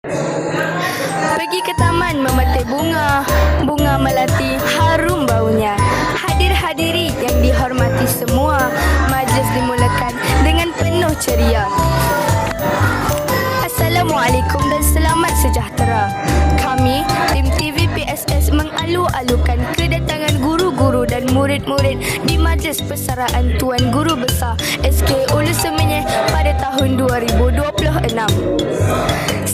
Pergi ke taman memetik bunga, bunga melati harum baunya. Hadir-hadiri yang dihormati semua, majlis dimulakan dengan penuh ceria. Assalamualaikum dan selamat sejahtera. Kami, tim TVPSS mengalu-alukan kedatangan guru-guru dan murid-murid di Majlis Persaraan Tuan Guru Besar SK Ulu Semenyih pada tahun 2026.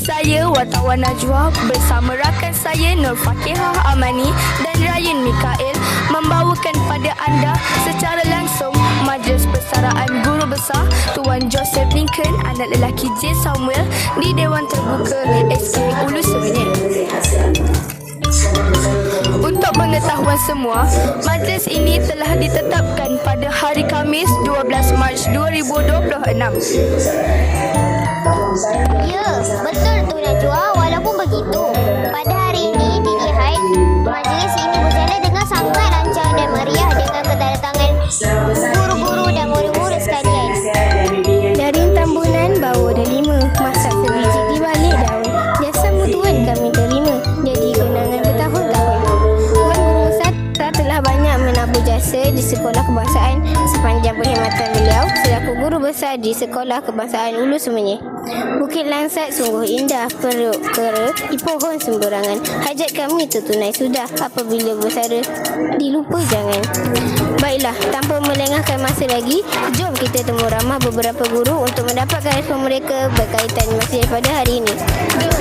Saya Wartawan Najwa bersama rakan saya Nur Fakihah Amani dan Ryan Mikael membawakan pada anda secara langsung Majlis Persaraan Guru Besar Tuan Joseph Lincoln, anak lelaki J. Samuel di Dewan Terbuka SK Ulu Semenyih. Untuk pengetahuan semua, majlis ini telah ditetapkan pada hari Khamis 12 Mac 2026. Ya, betul tu Najwa. Walaupun begitu, pada hari ini dilihat majlis ini berjalan dengan sangat lancar dan meriah dengan kedatangan guru-guru dan murid-murid sekalian. Daring tambunan bawa ada 5, masak sebiji di balik daun. Jasa mutuan kami terima, jadi kenangan bertahun-tahun. Tuan Guru Besar telah banyak menabur jasa di sekolah kebangsaan sepanjang perkhidmatan beliau selaku guru besar di Sekolah Kebangsaan Ulu Semenyih. Bukit Langsat sungguh indah, peruk kera di pohon sembarangan. Hajat kami tertunai sudah, apabila bersara dilupa jangan. Baiklah, tanpa melengahkan masa lagi, jom kita temu ramah beberapa guru untuk mendapatkan respon mereka berkaitan masih pada hari ini. Jom.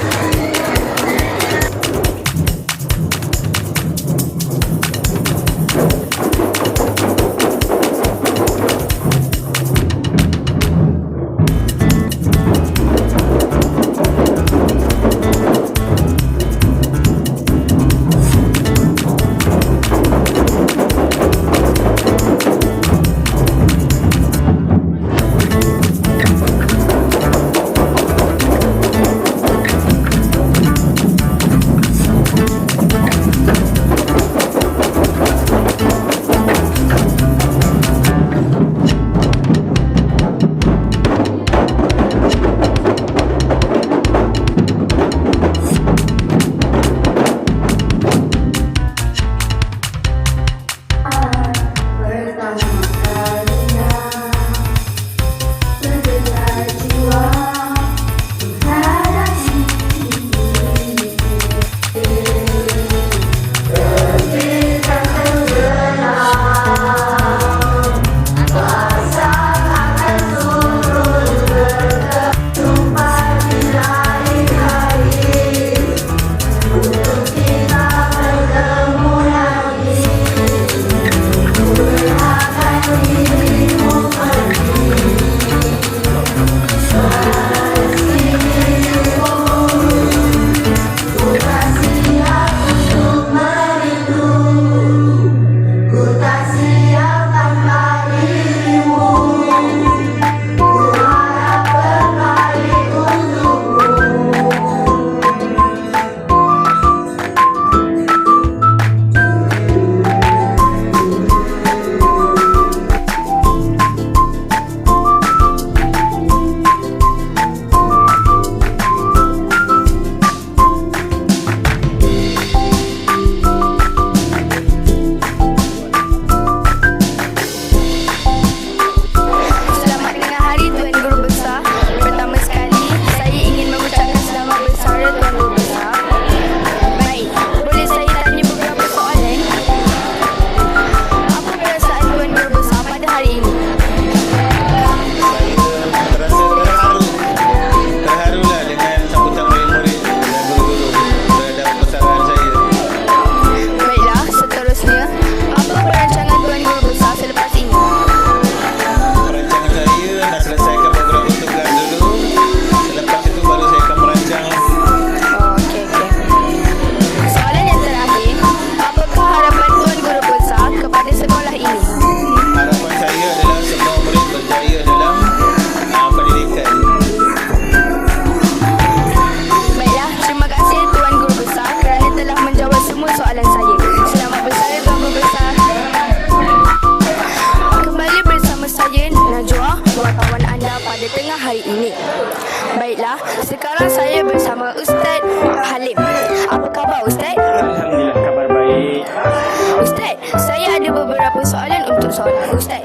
soalan Ustaz.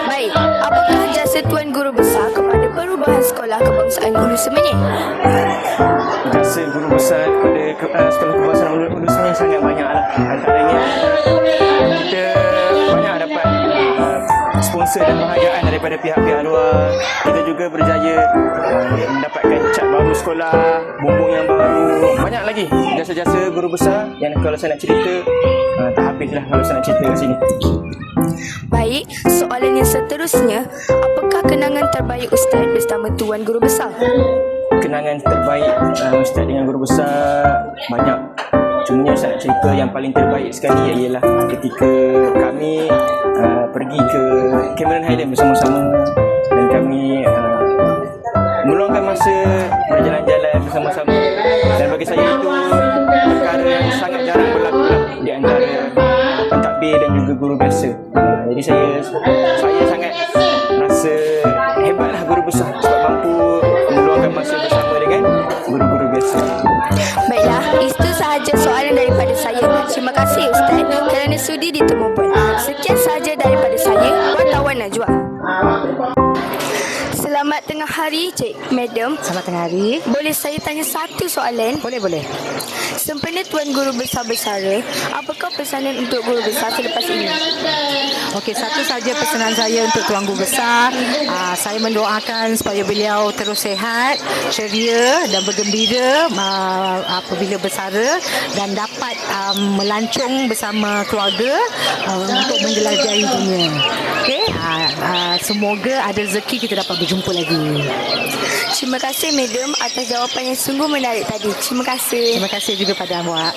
Baik, apakah jasa Tuan Guru Besar kepada perubahan sekolah kebangsaan Hulu Semenyih? Jasa guru besar kepada sekolah kebangsaan Hulu Semenyih sangat banyak lah. Antaranya kita banyak dapat sponsor dan penghargaan daripada pihak-pihak luar. Kita juga berjaya mendapatkan cat baru sekolah, bumbung yang baru. Banyak lagi jasa-jasa guru besar yang kalau saya nak cerita tak habislah kalau saya nak cerita kat sini. Baik, soalan yang seterusnya, apakah kenangan terbaik Ustaz bersama Tuan Guru Besar? Kenangan terbaik Ustaz dengan guru besar banyak. Cumanya saya nak cerita yang paling terbaik sekali ialah ketika kami pergi ke Cameron Highland bersama-sama dan kami meluangkan masa berjalan-jalan bersama-sama, dan bagi saya itu perkara yang sangat jarang berlaku di antara pentadbir dan juga guru biasa. Jadi saya sangat rasa hebatlah guru besar sebab mampu meluangkan masa bersama dengan guru-guru biasa. Baiklah, itu sahaja soalan daripada saya. Terima kasih Ustaz kerana sudi ditemukan. Sekian sahaja daripada saya, Wartawan Najwa. Selamat tengah hari, Madam. Selamat tengah hari. Boleh saya tanya satu soalan? Boleh. Sempena Tuan Guru Besar bersara, apakah pesanan untuk Guru Besar selepas ini? Okey, satu saja pesanan saya untuk Tuan Guru Besar. Saya mendoakan supaya beliau terus sihat, ceria dan bergembira apabila bersara dan dapat melancong bersama keluarga untuk menjelajahi dunia. Okey, semoga ada rezeki kita dapat berjumpa lagi. Terima kasih Madam atas jawapan yang sungguh menarik tadi. Terima kasih. Terima kasih juga pada awak.